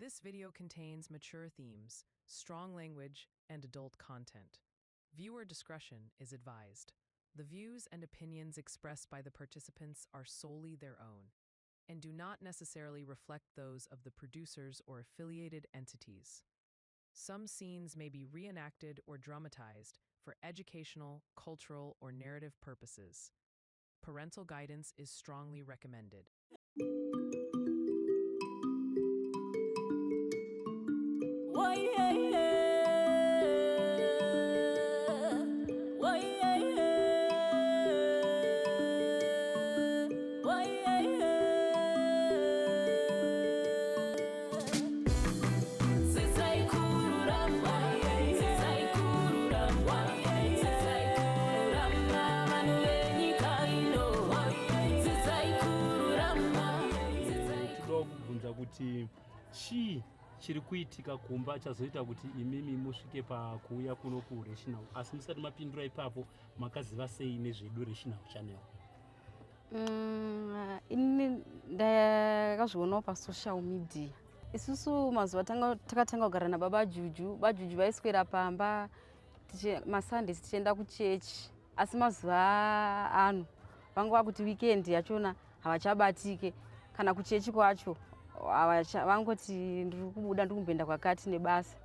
This video contains mature themes, strong language, and adult content. Viewer discretion is advised. The views and opinions expressed by the participants are solely their own and do not necessarily reflect those of the producers or affiliated entities. Some scenes may be reenacted or dramatized for educational, cultural, or narrative purposes. Parental guidance is strongly recommended. Kubvunza kuti chii chiri kuitika kumba chazoita kuti imimi musvike pakuuya kuno kuRational, asi musati mapindura ipapo makaziva sei nezvedu Rational Channel? Ini ndakazvionawo pasocial media. Isusu mazuva takatanga kugara nababa Juju, bajuju vaiswera pamba maSundays tichienda kuchechi, asi mazuva ano vangova kuti weekend yachona havachabatike, kana kuchechi kwacho vangoti ndiri kubuda ndiri kumboenda kwakati nebasa.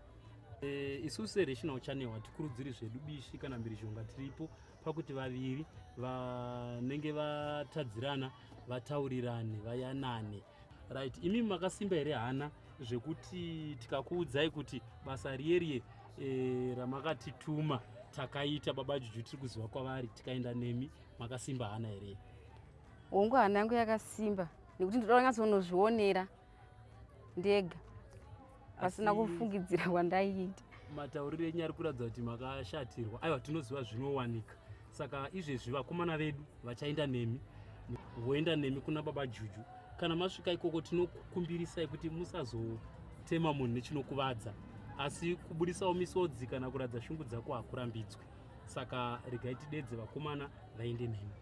Isusu Rational Channel hatikurudziri zvedu bishi kana mhirizhonga tiripo pakuti vaviri vanenge vatadzirana vataurirane vayanane. Right, imi makasimba here hana zvekuti tikakuudzai kuti basa riye ramakatituma takaita baba Juju tiri kuziva kwavari tikaenda nemi, makasimba hana here? Hongu hana yangu yakasimba nekuti ndoda kunyatsonozvionera ndega pasina kufungidzira kwandaiita. Matauriro enyu ari kuratidza kuti makashatirwa. Aiwa, tinoziva zvinowanika. Saka izvezvi vakomana vedu vachaenda nemi, voenda nemi kuna baba Juju. Kana masvika ikoko tinokukumbirisai kuti musazotema munhu nechinokuvadza, asi kubudisawo misodzi kana kuradza shungu dzako hakurambidzwi. Saka regai tidedze vakomana vaende nemi.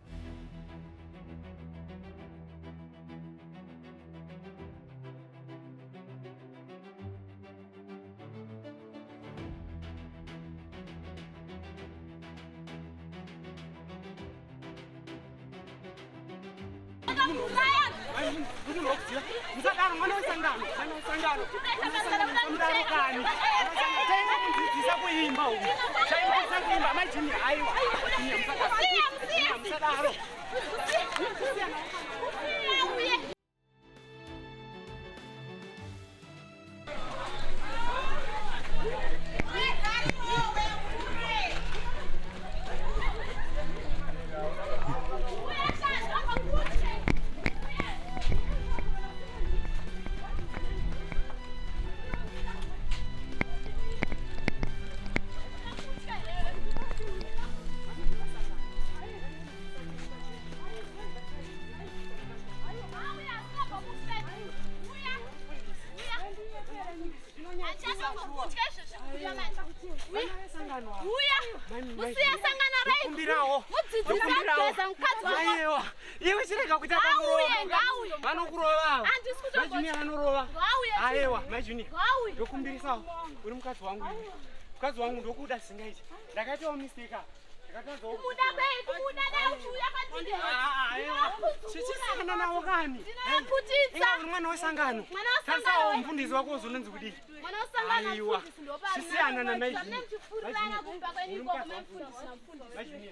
Mukadzi wangu ndokuda singaiti. Ndakaitawo mistake. Ndakatazowo. Chichasangana nawo kani? Inga mwana wesangano. Kansawo mfundisi wako uzonenzi kudii. Aiwa. Chisiyana na Majuni.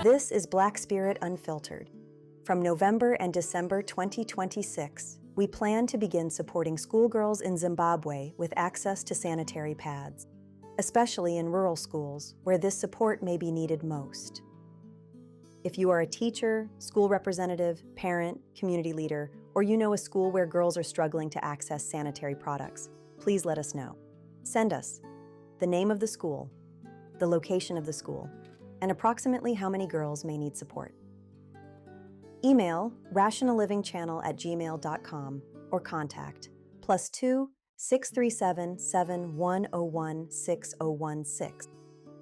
This is Black Spirit Unfiltered. From November and December 2026, we plan to begin supporting schoolgirls in Zimbabwe with access to sanitary pads, especially in rural schools where this support may be needed most. If you are a teacher, school representative, parent, community leader, or you know a school where girls are struggling to access sanitary products, please let us know. Send us the name of the school, the location of the school, and approximately how many girls may need support. Email rationallivingchannel@gmail.com or contact +2 637 7101 6016.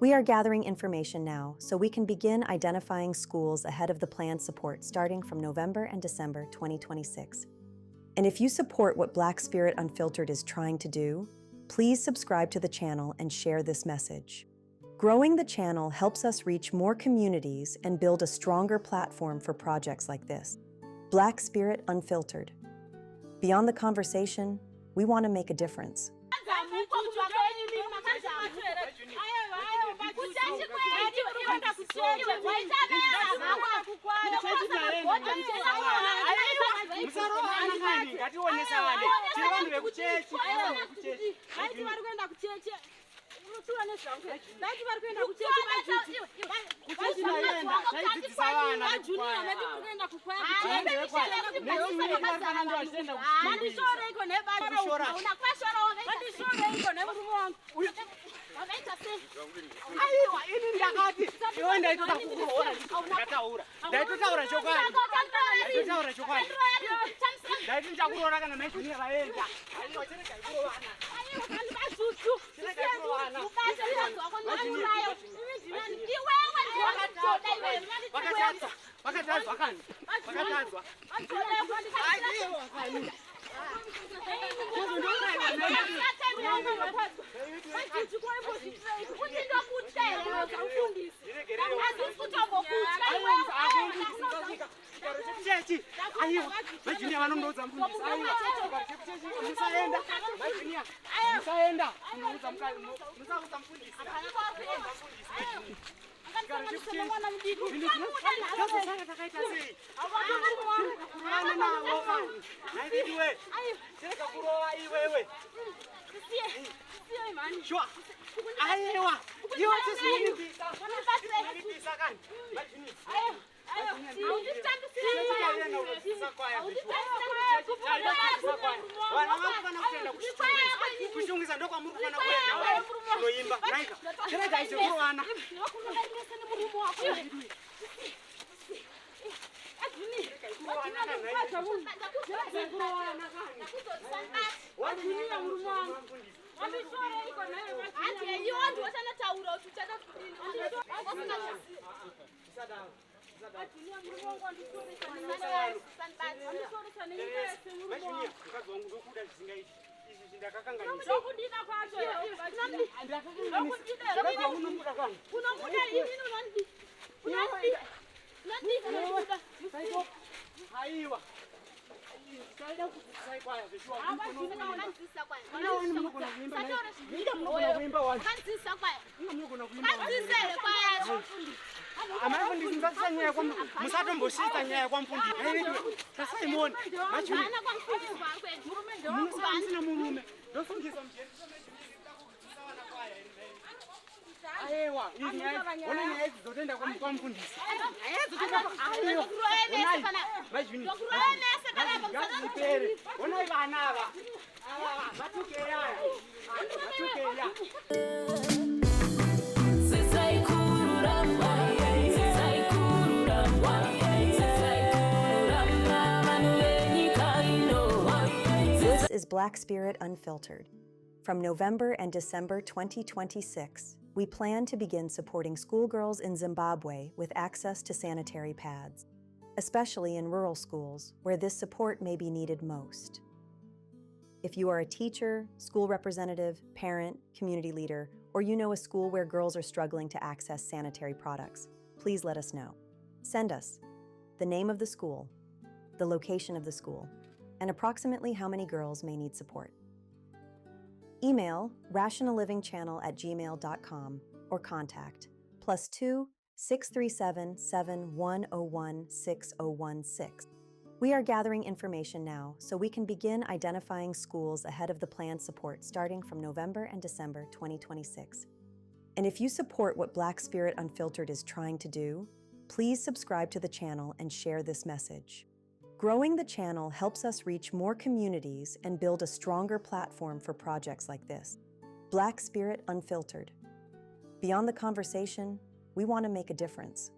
We are gathering information now so we can begin identifying schools ahead of the planned support starting from November and December 2026. And if you support what Black Spirit Unfiltered is trying to do, please subscribe to the channel and share this message. Growing the channel helps us reach more communities and build a stronger platform for projects like this. Black Spirit Unfiltered. Beyond the conversation, we want to make a difference. This is Black Spirit Unfiltered. From November and December 2026, we plan to begin supporting schoolgirls in Zimbabwe with access to sanitary pads, especially in rural schools where this support may be needed most. If you are a teacher, school representative, parent, community leader, or you know a school where girls are struggling to access sanitary products, please let us know. Send us the name of the school, the location of the school, and approximately how many girls may need support. Email rationallivingchannel@gmail.com or contact +2 637 7101 6016. We are gathering information now so we can begin identifying schools ahead of the planned support starting from November and December 2026. And if you support what Black Spirit Unfiltered is trying to do, please subscribe to the channel and share this message. Growing the channel helps us reach more communities and build a stronger platform for projects like this. Black Spirit Unfiltered. Beyond the conversation, we want to make a difference.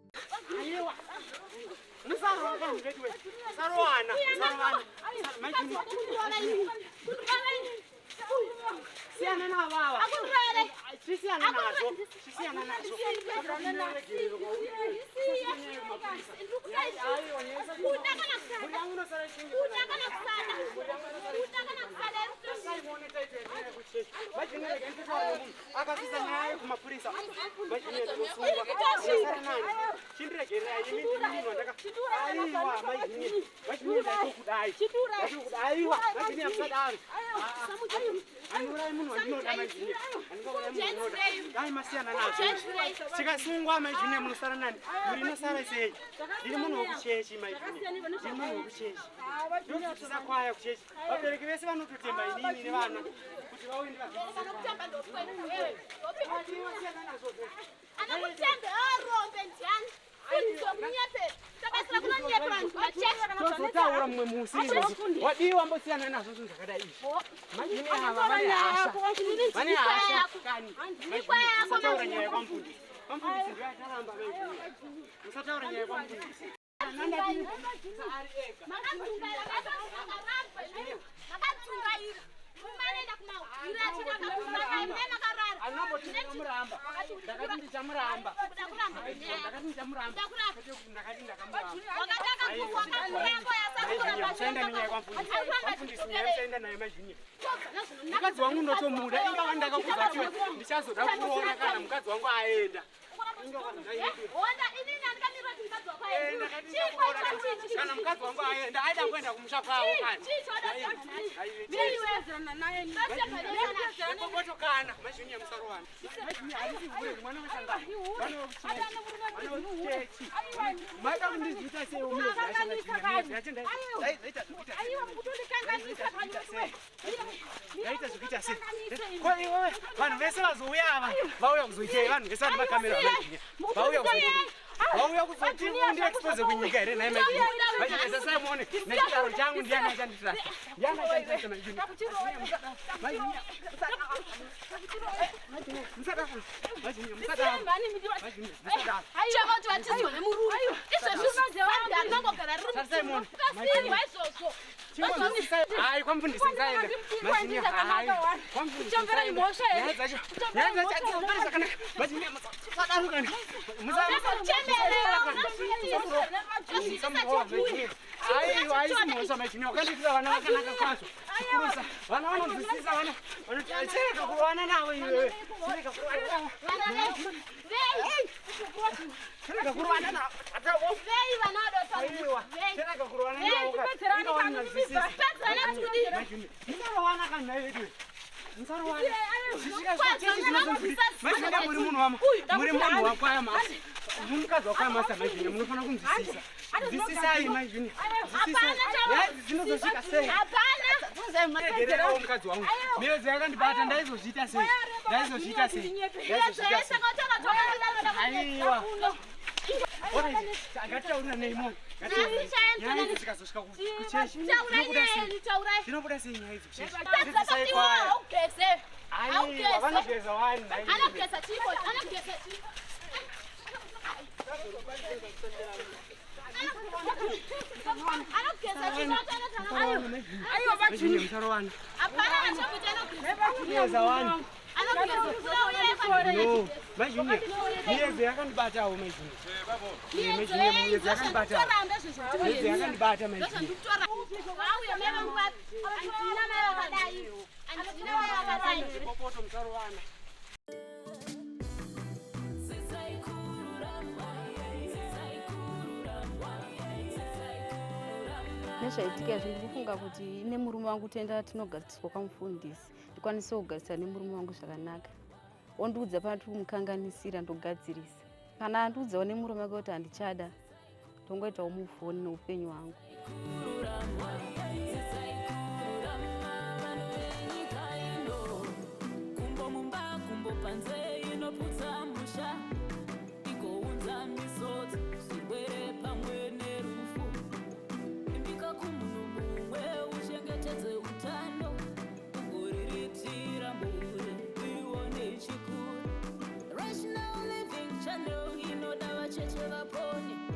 Nezvaitika zvinofunga kuti nemurume wangu toenda tinogariswa kwamufundisi ndikwanise kugarisana nemurume wangu zvakanaka. Ondiudza pati umukanganisira ndogadzirisa. Kana andiudzawo nemurume wake kuti handichada tongoitawo muvhoni neupenyu hwangu. channel inoda vacheche vapone.